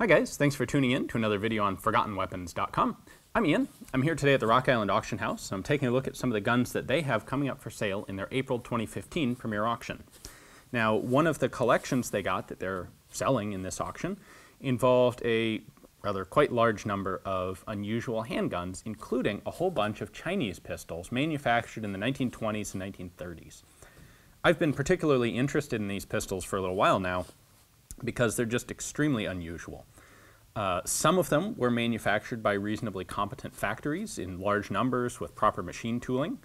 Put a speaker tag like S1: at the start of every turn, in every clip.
S1: Hi guys, thanks for tuning in to another video on ForgottenWeapons.com. I'm Ian. I'm here today at the Rock Island Auction House. I'm taking a look at some of the guns that they have coming up for sale in their April 2015 premiere auction. Now, one of the collections they got that they're selling in this auction involved a rather quite large number of unusual handguns, including a whole bunch of Chinese pistols manufactured in the 1920s and 1930s. I've been particularly interested in these pistols for a little while now because they're just extremely unusual. Some of them were manufactured by reasonably competent factories in large numbers with proper machine tooling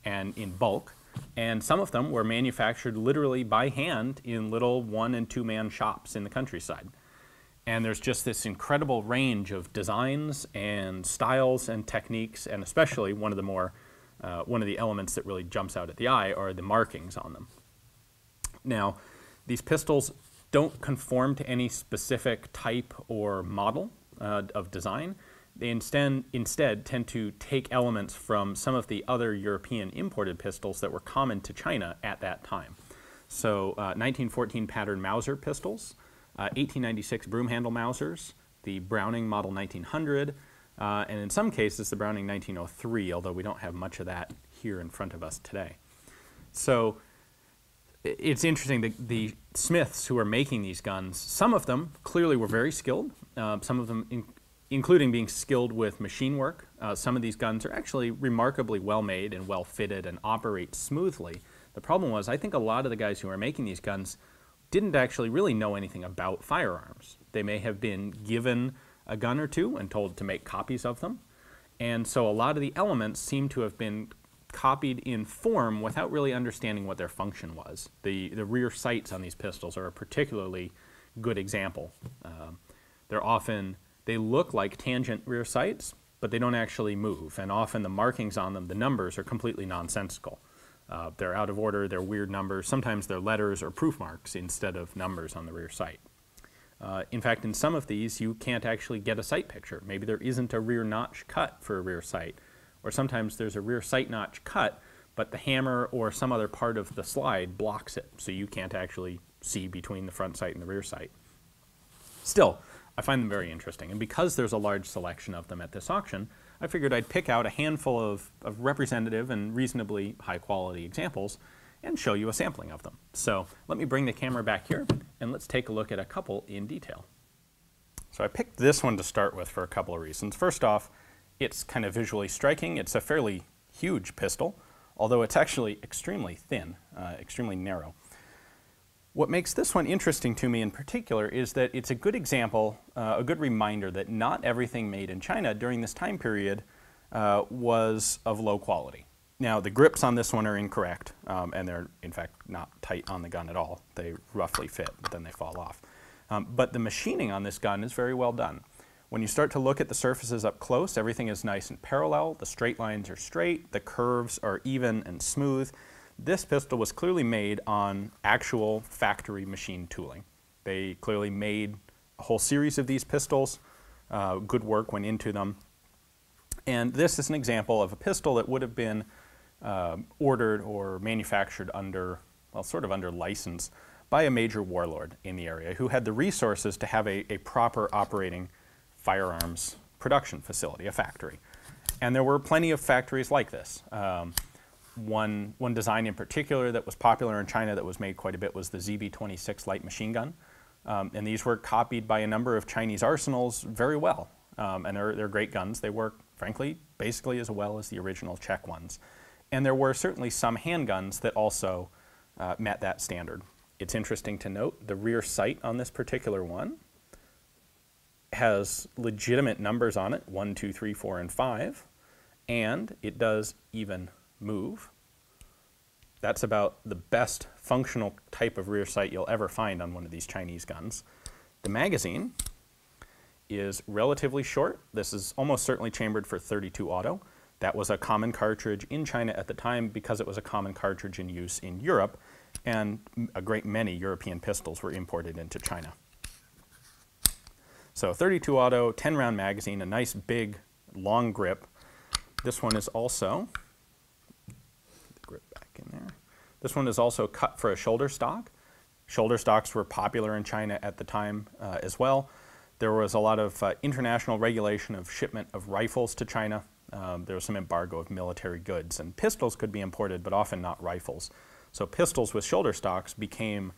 S1: and in bulk, and some of them were manufactured literally by hand in little 1- and 2-man shops in the countryside. And there's just this incredible range of designs and styles and techniques, and especially one of the elements that really jumps out at the eye are the markings on them. Now, these pistols don't conform to any specific type or model of design. They instead tend to take elements from some of the other European imported pistols that were common to China at that time. So 1914 pattern Mauser pistols, 1896 broom handle Mausers, the Browning model 1900, and in some cases the Browning 1903, although we don't have much of that here in front of us today. So it's interesting that the smiths who were making these guns, some of them clearly were very skilled, some of them including being skilled with machine work. Some of these guns are actually remarkably well made and well fitted and operate smoothly. The problem was, I think a lot of the guys who were making these guns didn't actually really know anything about firearms. They may have been given a gun or two and told to make copies of them, and so a lot of the elements seem to have been copied in form without really understanding what their function was. The rear sights on these pistols are a particularly good example. They look like tangent rear sights, but they don't actually move, and often the markings on them, the numbers, are completely nonsensical. They're out of order, they're weird numbers, sometimes they're letters or proof marks instead of numbers on the rear sight. In fact, in some of these you can't actually get a sight picture. Maybe there isn't a rear notch cut for a rear sight, or sometimes there's a rear sight notch cut, but the hammer or some other part of the slide blocks it, so you can't actually see between the front sight and the rear sight. Still, I find them very interesting, and because there's a large selection of them at this auction, I figured I'd pick out a handful of representative and reasonably high-quality examples and show you a sampling of them. So let me bring the camera back here, and let's take a look at a couple in detail. So I picked this one to start with for a couple of reasons. First off, it's kind of visually striking. It's a fairly huge pistol, although it's actually extremely thin, extremely narrow. What makes this one interesting to me in particular is that it's a good example, a good reminder that not everything made in China during this time period was of low quality. Now, the grips on this one are incorrect, and they're in fact not tight on the gun at all. They roughly fit, but then they fall off. But the machining on this gun is very well done. When you start to look at the surfaces up close, everything is nice and parallel. The straight lines are straight, the curves are even and smooth. This pistol was clearly made on actual factory machine tooling. They clearly made a whole series of these pistols. Good work went into them. And this is an example of a pistol that would have been ordered or manufactured under, well, sort of under license by a major warlord in the area who had the resources to have a proper operating firearms production facility, a factory. And there were plenty of factories like this. One design in particular that was popular in China that was made quite a bit was the ZB-26 light machine gun. And these were copied by a number of Chinese arsenals very well. And they're great guns. They work, frankly, basically as well as the original Czech ones. And there were certainly some handguns that also met that standard. It's interesting to note the rear sight on this particular one has legitimate numbers on it, 1, 2, 3, 4, and 5, and it does even move. That's about the best functional type of rear sight you'll ever find on one of these Chinese guns. The magazine is relatively short. This is almost certainly chambered for .32 auto. That was a common cartridge in China at the time because it was a common cartridge in use in Europe, and a great many European pistols were imported into China. So .32 auto, 10-round magazine, a nice big long grip. This one is also, get the grip back in there. This one is also cut for a shoulder stock. Shoulder stocks were popular in China at the time as well. There was a lot of international regulation of shipment of rifles to China. There was some embargo of military goods, and pistols could be imported, but often not rifles. So pistols with shoulder stocks became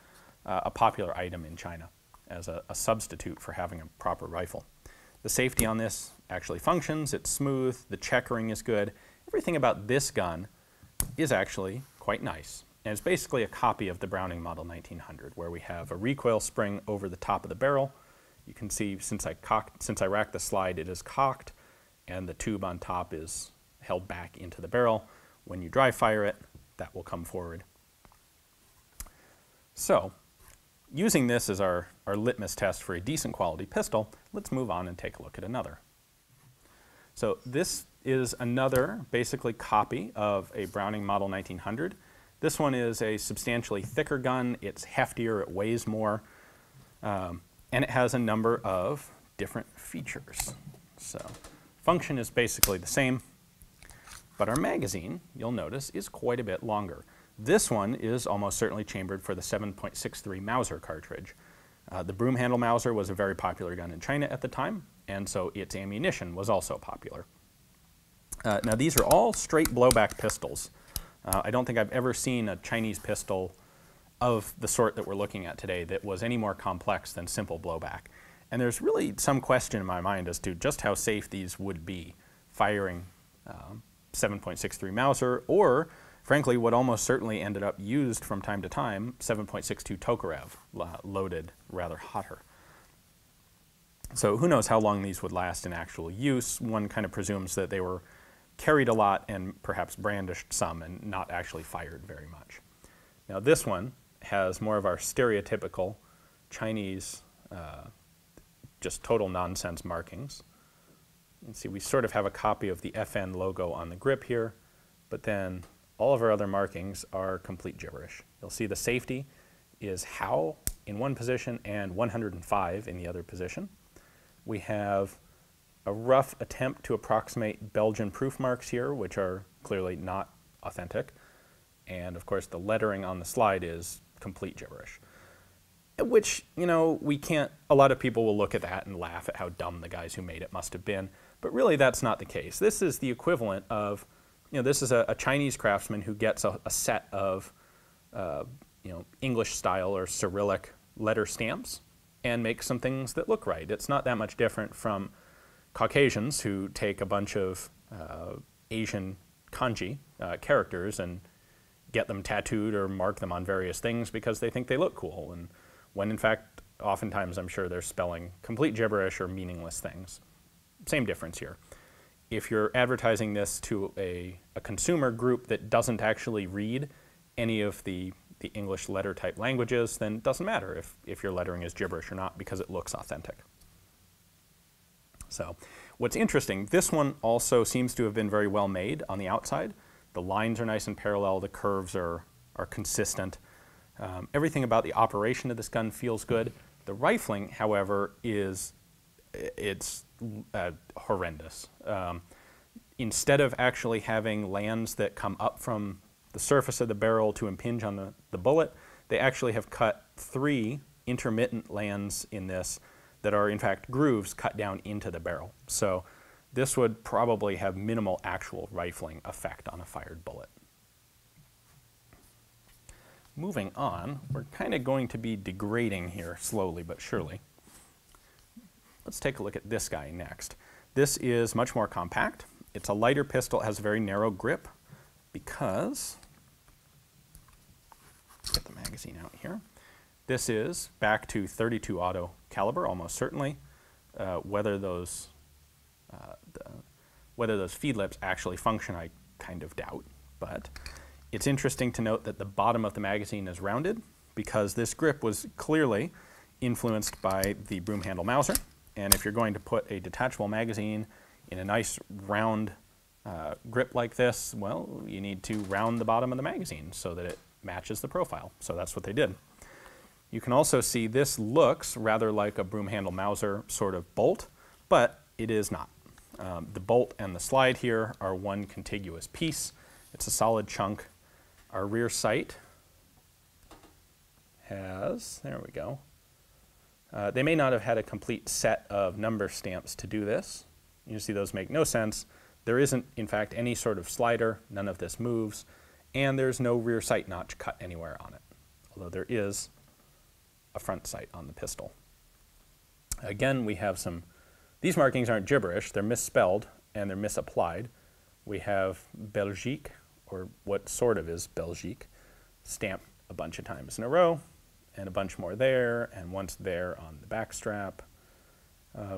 S1: a popular item in China as a substitute for having a proper rifle. The safety on this actually functions. It's smooth. The checkering is good. Everything about this gun is actually quite nice. And it's basically a copy of the Browning Model 1900, where we have a recoil spring over the top of the barrel. You can see since I racked the slide, it is cocked, and the tube on top is held back into the barrel. When you dry fire it, that will come forward. So, using this as our litmus test for a decent quality pistol, let's move on and take a look at another. So this is another basically copy of a Browning Model 1900. This one is a substantially thicker gun. It's heftier, it weighs more, and it has a number of different features. So function is basically the same, but our magazine, you'll notice, is quite a bit longer. This one is almost certainly chambered for the 7.63 Mauser cartridge. The broom handle Mauser was a very popular gun in China at the time, and so its ammunition was also popular. Now these are all straight blowback pistols. I don't think I've ever seen a Chinese pistol of the sort that we're looking at today that was any more complex than simple blowback. And there's really some question in my mind as to just how safe these would be firing 7.63 Mauser, or frankly what almost certainly ended up used from time to time, 7.62 Tokarev, loaded rather hotter. So who knows how long these would last in actual use. One kind of presumes that they were carried a lot and perhaps brandished some and not actually fired very much. Now this one has more of our stereotypical Chinese just total nonsense markings. You can see we sort of have a copy of the FN logo on the grip here, but then all of our other markings are complete gibberish. You'll see the safety is HOW in one position and 105 in the other position. We have a rough attempt to approximate Belgian proof marks here, which are clearly not authentic. And of course the lettering on the slide is complete gibberish. Which, you know, we can't, a lot of people will look at that and laugh at how dumb the guys who made it must have been. But really that's not the case. This is the equivalent of, you know, this is a Chinese craftsman who gets a set of, you know, English style or Cyrillic letter stamps and makes some things that look right. It's not that much different from Caucasians who take a bunch of Asian kanji characters and get them tattooed or mark them on various things because they think they look cool, and when in fact oftentimes I'm sure they're spelling complete gibberish or meaningless things. Same difference here. If you're advertising this to a consumer group that doesn't actually read any of the English letter type languages, then it doesn't matter if your lettering is gibberish or not because it looks authentic. So what's interesting, this one also seems to have been very well made on the outside. The lines are nice and parallel, the curves are consistent. Everything about the operation of this gun feels good. The rifling, however, it's horrendous. Instead of actually having lands that come up from the surface of the barrel to impinge on the bullet, they actually have cut 3 intermittent lands in this that are in fact grooves cut down into the barrel. So this would probably have minimal actual rifling effect on a fired bullet. Moving on, we're kind of going to be degrading here slowly but surely. Let's take a look at this guy next. This is much more compact. It's a lighter pistol, it has a very narrow grip because, get the magazine out here. This is back to .32 auto caliber, almost certainly. Whether those feed lips actually function, I kind of doubt. But it's interesting to note that the bottom of the magazine is rounded because this grip was clearly influenced by the broom handle Mauser. And if you're going to put a detachable magazine in a nice round grip like this, well, you need to round the bottom of the magazine so that it matches the profile. So that's what they did. You can also see this looks rather like a broom handle Mauser sort of bolt, but it is not. The bolt and the slide here are one contiguous piece. It's a solid chunk. Our rear sight has, there we go, They may not have had a complete set of number stamps to do this. You see those make no sense. There isn't, in fact, any sort of slider. None of this moves. And there's no rear sight notch cut anywhere on it, although there is a front sight on the pistol. Again, we have some, these markings aren't gibberish. They're misspelled and they're misapplied. We have Belgique, or what sort of is Belgique, stamped a bunch of times in a row, and a bunch more there, and once there on the back strap.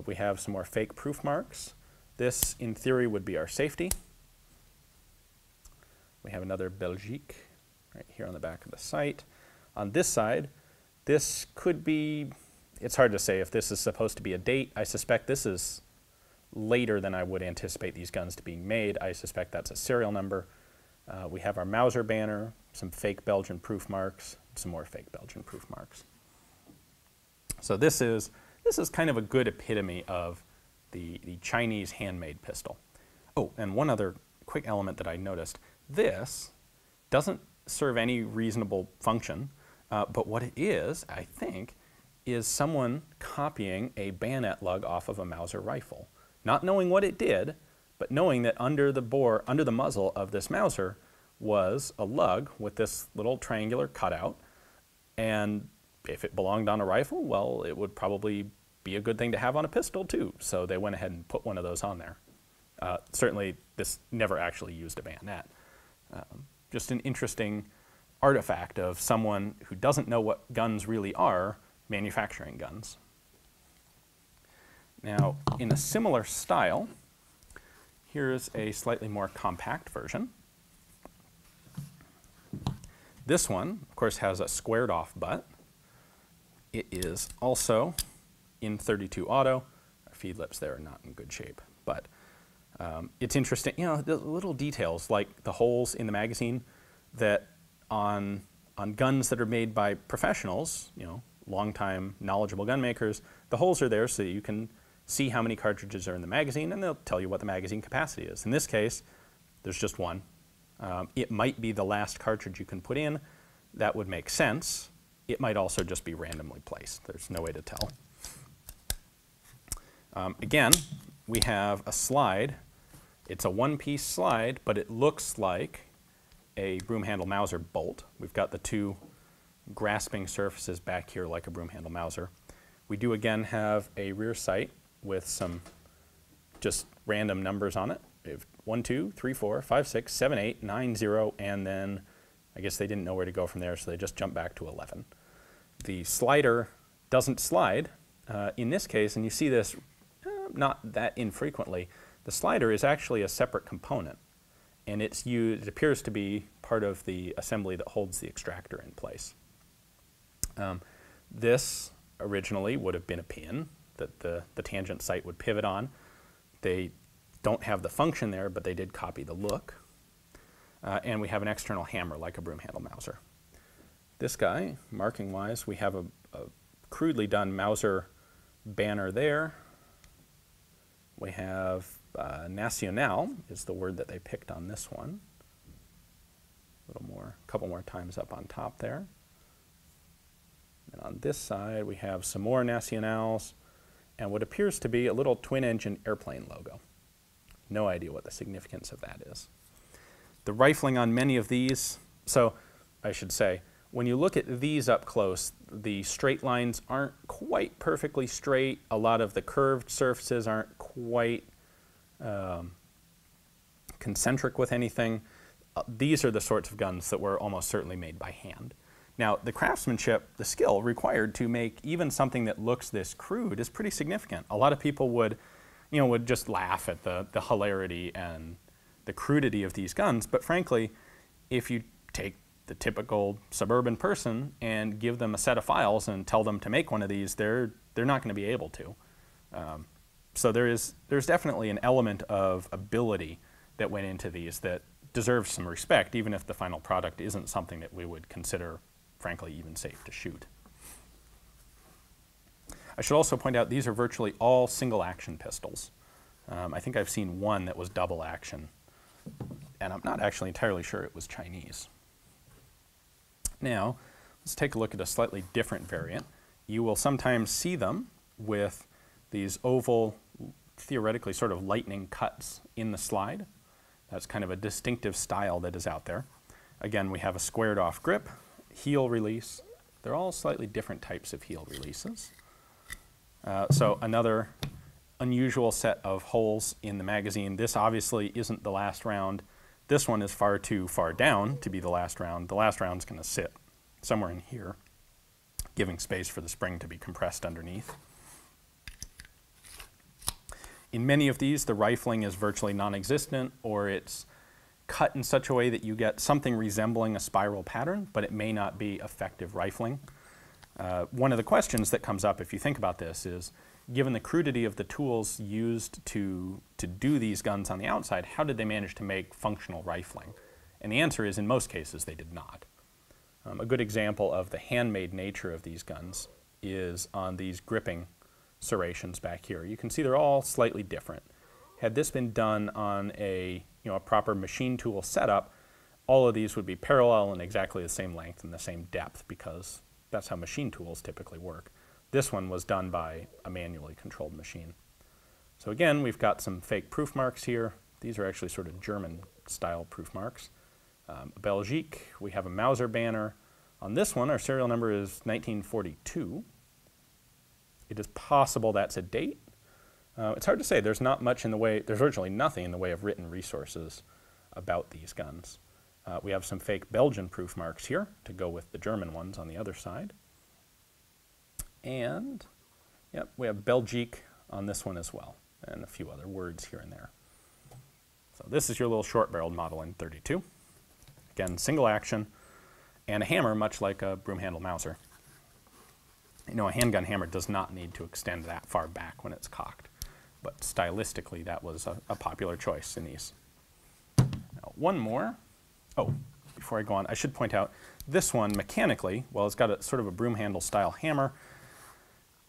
S1: We have some more fake proof marks. This, in theory, would be our safety. We have another Belgique right here on the back of the sight. On this side, this could be, it's hard to say if this is supposed to be a date. I suspect this is later than I would anticipate these guns to being made. I suspect that's a serial number. We have our Mauser banner, some fake Belgian proof marks, some more fake Belgian proof marks. So this is kind of a good epitome of the Chinese handmade pistol. Oh, and one other quick element that I noticed. This doesn't serve any reasonable function, but what it is, I think, is someone copying a bayonet lug off of a Mauser rifle. Not knowing what it did, but knowing that under the muzzle of this Mauser was a lug with this little triangular cutout, and if it belonged on a rifle, well, it would probably be a good thing to have on a pistol too. So they went ahead and put one of those on there. Certainly, this never actually used a bayonet. Just an interesting artifact of someone who doesn't know what guns really are manufacturing guns. Now, in a similar style, here's a slightly more compact version. This one, of course, has a squared off butt. It is also in .32 auto. Our feed lips there are not in good shape, but it's interesting, you know, the little details like the holes in the magazine that on guns that are made by professionals, you know, longtime knowledgeable gun makers, the holes are there so that you can see how many cartridges are in the magazine, and they'll tell you what the magazine capacity is. In this case, there's just one. It might be the last cartridge you can put in. That would make sense. It might also just be randomly placed. There's no way to tell. Again, we have a slide. It's a one-piece slide, but it looks like a broom handle Mauser bolt. We've got the two grasping surfaces back here like a broom handle Mauser. We do again have a rear sight with some just random numbers on it. We have 1, 2, 3, 4, 5, 6, 7, 8, 9, 0, and then I guess they didn't know where to go from there, so they just jumped back to 11. The slider doesn't slide in this case, and you see this not that infrequently. The slider is actually a separate component, and it's used, it appears to be part of the assembly that holds the extractor in place. This originally would have been a pin that the tangent sight would pivot on. They don't have the function there, but they did copy the look. And we have an external hammer like a broom handle Mauser. This guy, marking-wise, we have a crudely done Mauser banner there. We have Nacional is the word that they picked on this one. A little more, a couple more times up on top there. And on this side, we have some more Nacionals and what appears to be a little twin-engine airplane logo. No idea what the significance of that is. The rifling on many of these, so I should say, when you look at these up close, the straight lines aren't quite perfectly straight. A lot of the curved surfaces aren't quite concentric with anything. These are the sorts of guns that were almost certainly made by hand. Now, the craftsmanship, the skill required to make even something that looks this crude is pretty significant. A lot of people would just laugh at the hilarity and the crudity of these guns, but frankly, if you take the typical suburban person and give them a set of files and tell them to make one of these, they're not going to be able to. So there's definitely an element of ability that went into these that deserves some respect, even if the final product isn't something that we would consider, frankly, even safe to shoot. I should also point out these are virtually all single action pistols. I think I've seen one that was double action, and I'm not actually entirely sure it was Chinese. Now, let's take a look at a slightly different variant. you will sometimes see them with these oval, theoretically sort of lightning cuts in the slide. That's kind of a distinctive style that is out there. Again, we have a squared off grip, heel release. They're all slightly different types of heel releases. So another unusual set of holes in the magazine. This obviously isn't the last round. This one is far too far down to be the last round. The last round is going to sit somewhere in here, giving space for the spring to be compressed underneath. In many of these, the rifling is virtually non-existent, or it's cut in such a way that you get something resembling a spiral pattern, but it may not be effective rifling. One of the questions that comes up if you think about this is, given the crudity of the tools used to do these guns on the outside, how did they manage to make functional rifling? And the answer is, in most cases, they did not. A good example of the handmade nature of these guns is on these gripping serrations back here. You can see they're all slightly different. Had this been done on a proper machine tool setup, all of these would be parallel and exactly the same length and the same depth, because that's how machine tools typically work. This one was done by a manually controlled machine. So again, we've got some fake proof marks here. These are actually sort of German style proof marks. Belgique, we have a Mauser banner. On this one, our serial number is 1942. It is possible that's a date. It's hard to say. There's not much in the way, there's virtually nothing in the way of written resources about these guns. We have some fake Belgian proof marks here to go with the German ones on the other side. And, yep, we have Belgique on this one as well, and a few other words here and there. So this is your little short-barreled model in 32. Again, single action, and a hammer much like a broom handle Mauser. A handgun hammer does not need to extend that far back when it's cocked, but stylistically that was a popular choice in these. Now, one more. Oh, before I go on, I should point out this one mechanically, well, it's got a sort of a broom handle style hammer.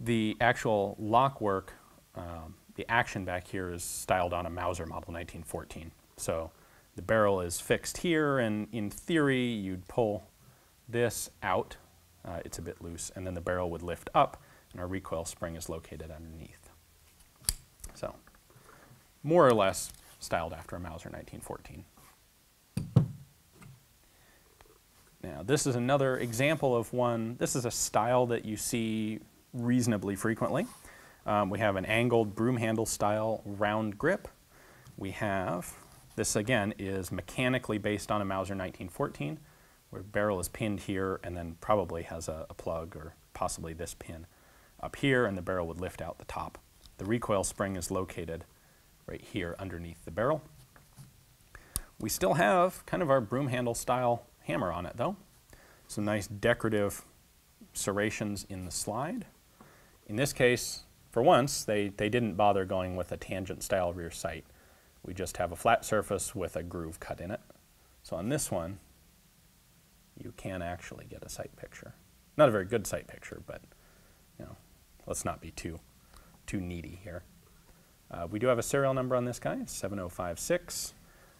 S1: The actual lock work, the action back here is styled on a Mauser model 1914. So the barrel is fixed here, and in theory you'd pull this out. It's a bit loose, and then the barrel would lift up, and our recoil spring is located underneath. So, more or less styled after a Mauser 1914. Now, this is another example of one. This is a style that you see reasonably frequently. We have an angled broom handle style round grip. We have, this again is mechanically based on a Mauser 1914, where the barrel is pinned here and then probably has a plug or possibly this pin up here, and the barrel would lift out the top. The recoil spring is located right here underneath the barrel. We still have kind of our broom handle style hammer on it though. Some nice decorative serrations in the slide. In this case, for once, they didn't bother going with a tangent style rear sight. We just have a flat surface with a groove cut in it. So on this one, you can actually get a sight picture. Not a very good sight picture, but let's not be too needy here. We do have a serial number on this guy, 7056.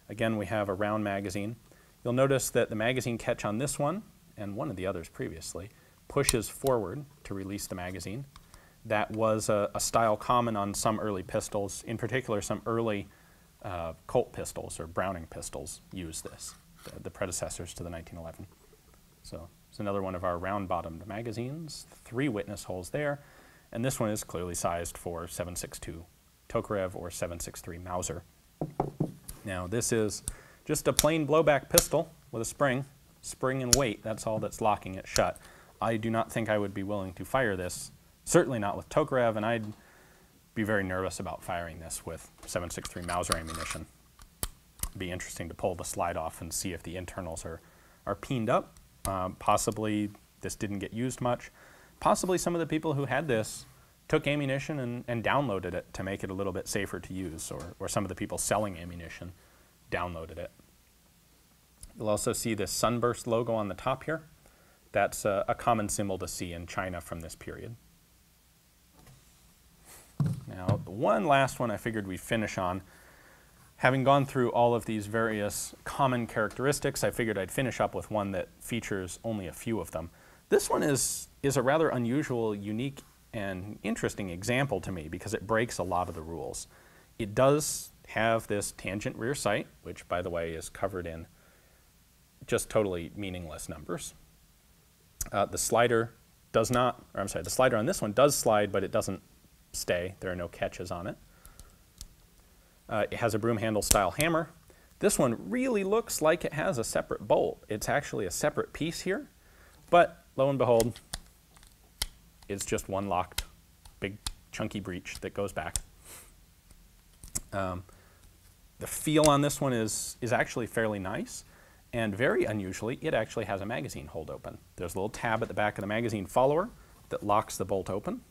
S1: Again, we have a round magazine. You'll notice that the magazine catch on this one, and one of the others previously, pushes forward to release the magazine. That was a style common on some early pistols. In particular, some early Colt pistols or Browning pistols use this, the predecessors to the 1911. So it's another one of our round-bottomed magazines, 3 witness holes there, and this one is clearly sized for 7.62 Tokarev or 7.63 Mauser. Now this is just a plain blowback pistol with a spring and weight. That's all that's locking it shut. I do not think I would be willing to fire this, certainly not with Tokarev, and I'd be very nervous about firing this with 7.63 Mauser ammunition. It'd be interesting to pull the slide off and see if the internals are peened up. Possibly this didn't get used much. Possibly some of the people who had this took ammunition and downloaded it to make it a little bit safer to use, or some of the people selling ammunition downloaded it. You'll also see this sunburst logo on the top here. That's a common symbol to see in China from this period. Now, one last one I figured we'd finish on. Having gone through all of these various common characteristics, I figured I'd finish up with one that features only a few of them. This one is a rather unusual, unique, and interesting example to me because it breaks a lot of the rules. It does have this tangent rear sight, which, by the way, is covered in just totally meaningless numbers. The slider does not, or I'm sorry, the slider on this one does slide, but it doesn't stay. There are no catches on it. It has a broom handle style hammer. This one really looks like it has a separate bolt. It's actually a separate piece here, but lo and behold, it's just one locked, big, chunky breech that goes back. The feel on this one is actually fairly nice, and very unusually, it actually has a magazine hold open. There's a little tab at the back of the magazine follower that locks the bolt open.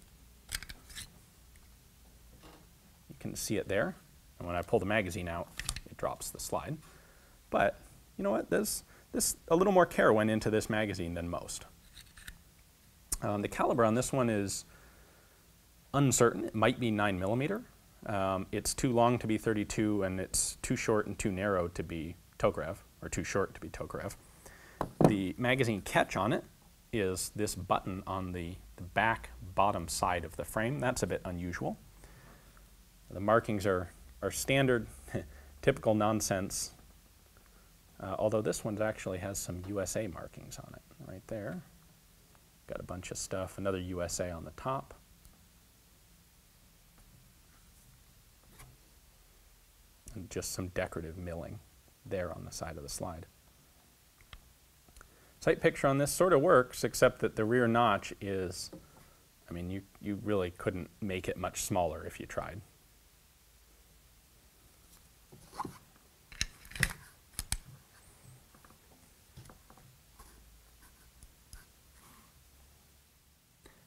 S1: You can see it there, and when I pull the magazine out, it drops the slide. But you know what? A little more care went into this magazine than most. The caliber on this one is uncertain. It might be 9mm. It's too long to be 32, and it's too short and too narrow to be Tokarev, or too short to be Tokarev. The magazine catch on it is this button on the back bottom side of the frame. That's a bit unusual. The markings are standard, typical nonsense, although this one actually has some USA markings on it right there. Got a bunch of stuff, another USA on the top. And just some decorative milling there on the side of the slide. Sight picture on this sort of works, except that the rear notch is, I mean, you really couldn't make it much smaller if you tried.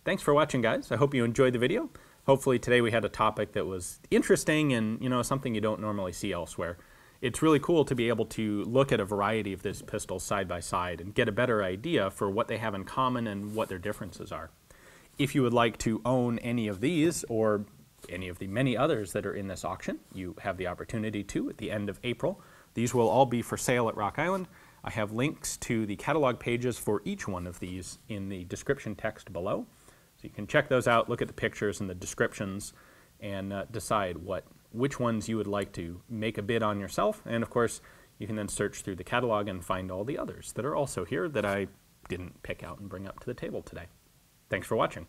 S1: Thanks for watching, guys. I hope you enjoyed the video. Hopefully today we had a topic that was interesting and, you know, something you don't normally see elsewhere. It's really cool to be able to look at a variety of these pistols side by side and get a better idea for what they have in common and what their differences are. If you would like to own any of these or any of the many others that are in this auction, you have the opportunity to at the end of April. These will all be for sale at Rock Island. I have links to the catalog pages for each one of these in the description text below. So you can check those out, look at the pictures and the descriptions, and decide which ones you would like to make a bid on yourself. And of course, you can then search through the catalog and find all the others that are also here that I didn't pick out and bring up to the table today. Thanks for watching.